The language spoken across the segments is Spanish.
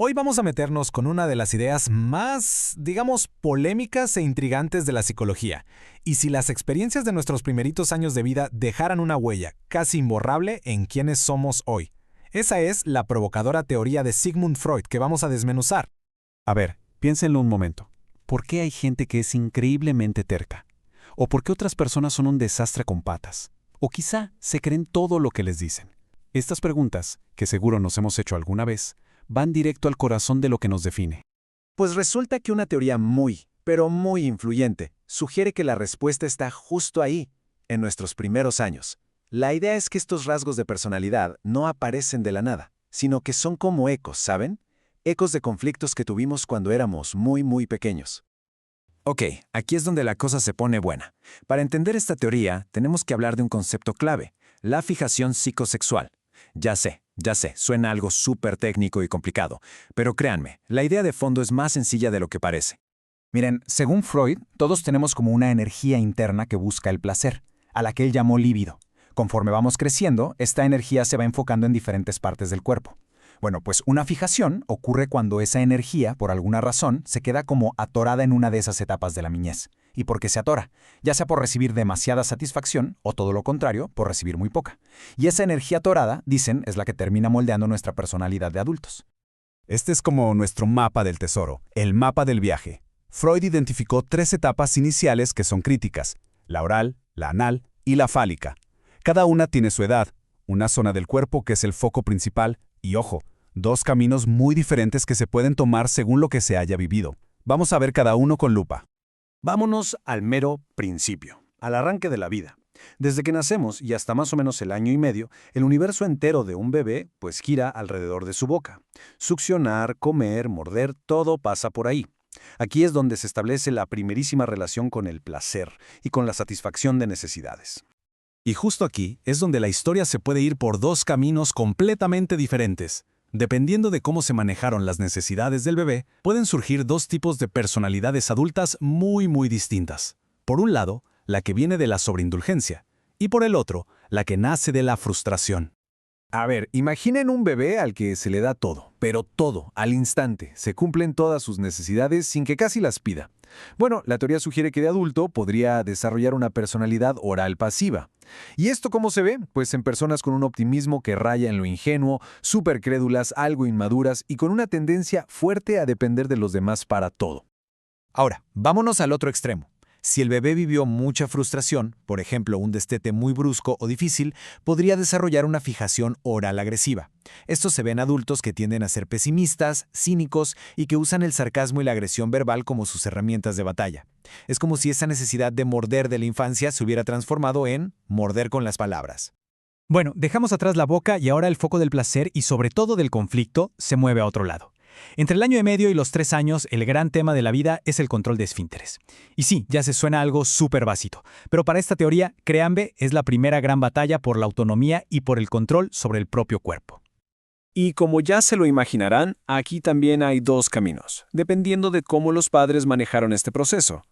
Hoy vamos a meternos con una de las ideas más, digamos, polémicas e intrigantes de la psicología. Y si las experiencias de nuestros primeritos años de vida dejaran una huella casi imborrable en quiénes somos hoy. Esa es la provocadora teoría de Sigmund Freud que vamos a desmenuzar. A ver, piénsenlo un momento. ¿Por qué hay gente que es increíblemente terca? ¿O por qué otras personas son un desastre con patas? ¿O quizá se creen todo lo que les dicen? Estas preguntas, que seguro nos hemos hecho alguna vez, van directo al corazón de lo que nos define. Pues resulta que una teoría muy, pero muy influyente, sugiere que la respuesta está justo ahí, en nuestros primeros años. La idea es que estos rasgos de personalidad no aparecen de la nada, sino que son como ecos, ¿saben? Ecos de conflictos que tuvimos cuando éramos muy pequeños. Ok, aquí es donde la cosa se pone buena. Para entender esta teoría, tenemos que hablar de un concepto clave, la fijación psicosexual. Ya sé, suena algo súper técnico y complicado, pero créanme, la idea de fondo es más sencilla de lo que parece. Miren, según Freud, todos tenemos como una energía interna que busca el placer, a la que él llamó líbido. Conforme vamos creciendo, esta energía se va enfocando en diferentes partes del cuerpo. Bueno, pues una fijación ocurre cuando esa energía, por alguna razón, se queda como atorada en una de esas etapas de la niñez. ¿Y por qué se atora? Ya sea por recibir demasiada satisfacción o todo lo contrario, por recibir muy poca. Y esa energía atorada, dicen, es la que termina moldeando nuestra personalidad de adultos. Este es como nuestro mapa del tesoro, el mapa del viaje. Freud identificó 3 etapas iniciales que son críticas: la oral, la anal y la fálica. Cada una tiene su edad, una zona del cuerpo que es el foco principal y, ojo, 2 caminos muy diferentes que se pueden tomar según lo que se haya vivido. Vamos a ver cada uno con lupa. Vámonos al mero principio, al arranque de la vida. Desde que nacemos y hasta más o menos el año y medio, el universo entero de un bebé pues gira alrededor de su boca. Succionar, comer, morder, todo pasa por ahí. Aquí es donde se establece la primerísima relación con el placer y con la satisfacción de necesidades. Y justo aquí es donde la historia se puede ir por 2 caminos completamente diferentes. Dependiendo de cómo se manejaron las necesidades del bebé, pueden surgir 2 tipos de personalidades adultas muy distintas. Por un lado, la que viene de la sobreindulgencia, y por el otro, la que nace de la frustración. A ver, imaginen un bebé al que se le da todo, pero todo, al instante. Se cumplen todas sus necesidades sin que casi las pida. Bueno, la teoría sugiere que de adulto podría desarrollar una personalidad oral pasiva. ¿Y esto cómo se ve? Pues en personas con un optimismo que raya en lo ingenuo, súper crédulas, algo inmaduras y con una tendencia fuerte a depender de los demás para todo. Ahora, vámonos al otro extremo. Si el bebé vivió mucha frustración, por ejemplo, un destete muy brusco o difícil, podría desarrollar una fijación oral agresiva. Esto se ve en adultos que tienden a ser pesimistas, cínicos y que usan el sarcasmo y la agresión verbal como sus herramientas de batalla. Es como si esa necesidad de morder de la infancia se hubiera transformado en morder con las palabras. Bueno, dejamos atrás la boca y ahora el foco del placer y sobre todo del conflicto se mueve a otro lado. Entre el año y medio y los 3 años, el gran tema de la vida es el control de esfínteres. Y sí, ya se suena algo súper básico, pero para esta teoría, créanme, es la primera gran batalla por la autonomía y por el control sobre el propio cuerpo. Y como ya se lo imaginarán, aquí también hay 2 caminos, dependiendo de cómo los padres manejaron este proceso.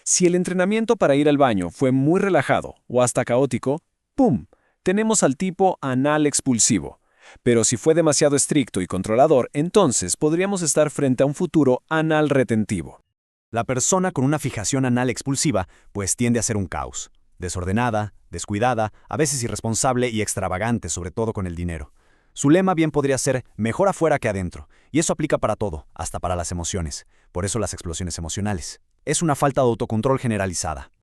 Si el entrenamiento para ir al baño fue muy relajado o hasta caótico, ¡pum!, tenemos al tipo anal expulsivo. Pero si fue demasiado estricto y controlador, entonces podríamos estar frente a un futuro anal retentivo. La persona con una fijación anal expulsiva pues tiende a ser un caos. Desordenada, descuidada, a veces irresponsable y extravagante, sobre todo con el dinero. Su lema bien podría ser mejor afuera que adentro, y eso aplica para todo, hasta para las emociones. Por eso las explosiones emocionales. Es una falta de autocontrol generalizada.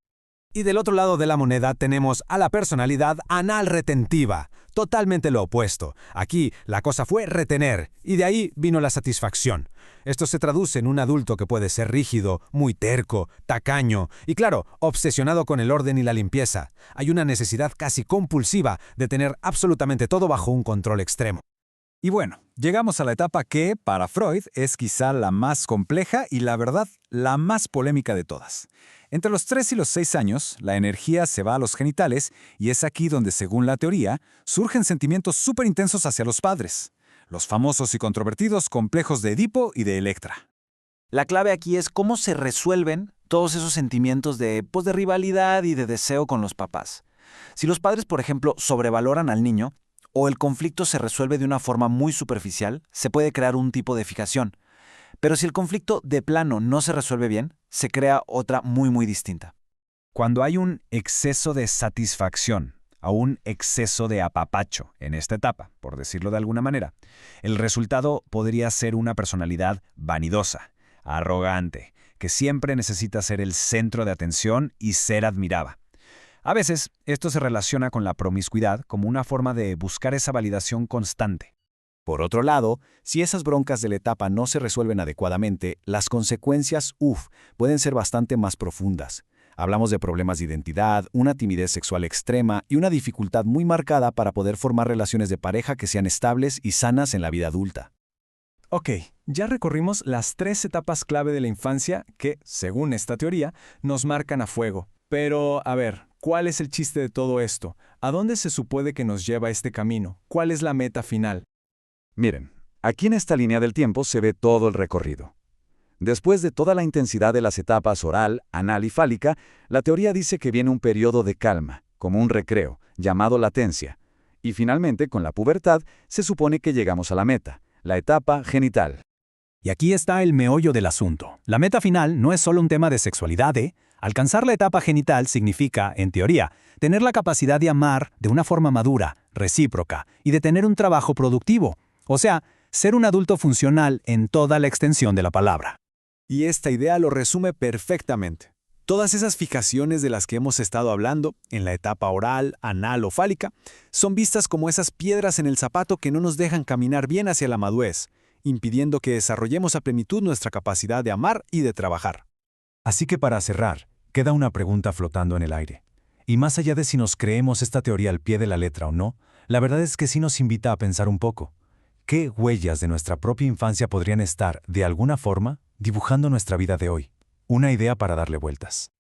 Y del otro lado de la moneda tenemos a la personalidad anal retentiva, totalmente lo opuesto. Aquí la cosa fue retener, y de ahí vino la satisfacción. Esto se traduce en un adulto que puede ser rígido, muy terco, tacaño y, claro, obsesionado con el orden y la limpieza. Hay una necesidad casi compulsiva de tener absolutamente todo bajo un control extremo. Y bueno, llegamos a la etapa que, para Freud, es quizá la más compleja y, la verdad, la más polémica de todas. Entre los 3 y los 6 años, la energía se va a los genitales y es aquí donde, según la teoría, surgen sentimientos súper intensos hacia los padres. Los famosos y controvertidos complejos de Edipo y de Electra. La clave aquí es cómo se resuelven todos esos sentimientos de rivalidad y de deseo con los papás. Si los padres, por ejemplo, sobrevaloran al niño, o el conflicto se resuelve de una forma muy superficial, se puede crear un tipo de fijación. Pero si el conflicto de plano no se resuelve bien, se crea otra muy distinta. Cuando hay un exceso de satisfacción o un exceso de apapacho en esta etapa, por decirlo de alguna manera, el resultado podría ser una personalidad vanidosa, arrogante, que siempre necesita ser el centro de atención y ser admirada. A veces, esto se relaciona con la promiscuidad como una forma de buscar esa validación constante. Por otro lado, si esas broncas de la etapa no se resuelven adecuadamente, las consecuencias, pueden ser bastante más profundas. Hablamos de problemas de identidad, una timidez sexual extrema y una dificultad muy marcada para poder formar relaciones de pareja que sean estables y sanas en la vida adulta. Ok, ya recorrimos las 3 etapas clave de la infancia que, según esta teoría, nos marcan a fuego. Pero, a ver, ¿cuál es el chiste de todo esto? ¿A dónde se supone que nos lleva este camino? ¿Cuál es la meta final? Miren, aquí en esta línea del tiempo se ve todo el recorrido. Después de toda la intensidad de las etapas oral, anal y fálica, la teoría dice que viene un periodo de calma, como un recreo, llamado latencia. Y finalmente, con la pubertad, se supone que llegamos a la meta, la etapa genital. Y aquí está el meollo del asunto. La meta final no es solo un tema de sexualidad, ¿eh? Alcanzar la etapa genital significa, en teoría, tener la capacidad de amar de una forma madura, recíproca, y de tener un trabajo productivo. O sea, ser un adulto funcional en toda la extensión de la palabra. Y esta idea lo resume perfectamente. Todas esas fijaciones de las que hemos estado hablando, en la etapa oral, anal o fálica, son vistas como esas piedras en el zapato que no nos dejan caminar bien hacia la madurez, impidiendo que desarrollemos a plenitud nuestra capacidad de amar y de trabajar. Así que para cerrar, queda una pregunta flotando en el aire. Y más allá de si nos creemos esta teoría al pie de la letra o no, la verdad es que sí nos invita a pensar un poco. ¿Qué huellas de nuestra propia infancia podrían estar, de alguna forma, dibujando nuestra vida de hoy? Una idea para darle vueltas.